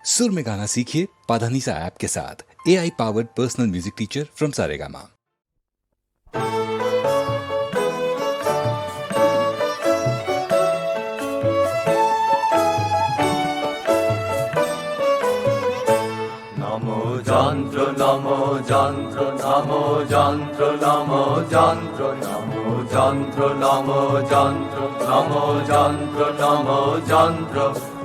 सुर में गाना सीखिए पाधानीसा ऐप के साथ। AI powered personal music teacher from Saregama. नमो যন্ত্র নমো যন্ত্র নমো যন্ত্র নমো যন্ত্র নমো যন্ত্র নমো যন্ত্র নমো যন্ত্র নমো যন্ত্র।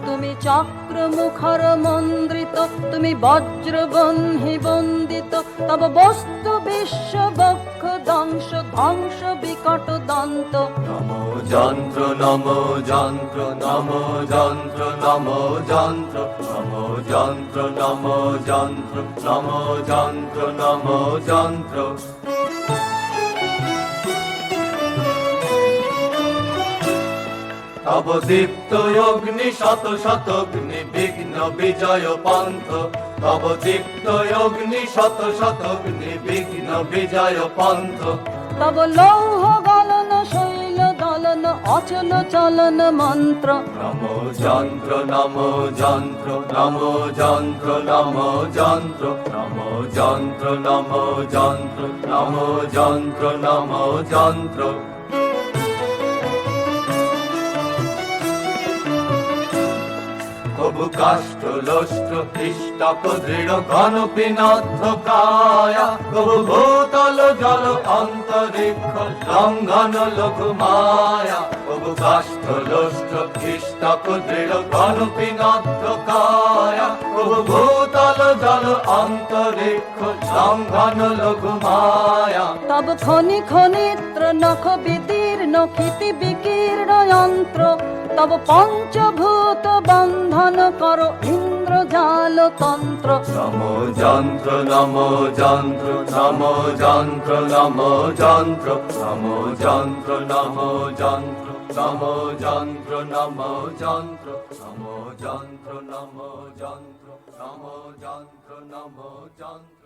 তুমি চক্র মুখর মন্দ্রিত, তুমি বজ্র বহ্নি বন্দিত, তব বস্তু বিশ্ব বক্ষ দংশ ধ্বংস বিকট দন্ত। নমো যন্ত্র নমো যন্ত্র নমো যন্ত্র নমো যন্ত্র নমো যন্ত্র নমো যন্ত্র নমো যন্ত্র নমো যন্ত্র। তব দীপ্ত অগ্নি শত শত অগ্নি বিঘ্ন বিজয় পন্থ। তব দীপ্ত অগ্নি শত শত অগ্নি বিঘ্ন বিজয় পন্থ। তব লৌহ গলন শৈল দলন অচল চলন মন্ত্র। নমো যন্ত্র নমো যন্ত্র নমো যন্ত্র নমো যন্ত্র নমো যন্ত্র নমো যন্ত্র নমো যন্ত্র নমো যন্ত্র। কবু কাষ্ঠ লোষ্ট ইষ্টক দৃঢ় ঘন পিনদ্ধ কায়া। কবু ভূতল জল অন্তরিক্ষ লঙ্ঘন লঘু মায়া। কবু কাষ্ঠ লোষ্ট ইষ্টক দৃঢ় ঘন পিনদ্ধ কায়া। কবু ভূতল জল অন্তরিক্ষ লঙ্ঘন লঘু মায়া। তব খনি খনিত্র নখ বিদীর্ণ ক্ষিতি বিকীর্ণ যন্ত্র। তব পঞ্চভূত বন্ধন কর ইন্দ্রজাল তন্ত্র। নমো যন্ত্র নমো যন্ত্র নমো যন্ত্র নমো যন্ত্র নমো যন্ত্র নমো যন্ত্র নমো যন্ত্র নমো যন্ত্র নমো যন্ত্র নমো যন্ত্র নমো যন্ত্র নমো যন্ত্র।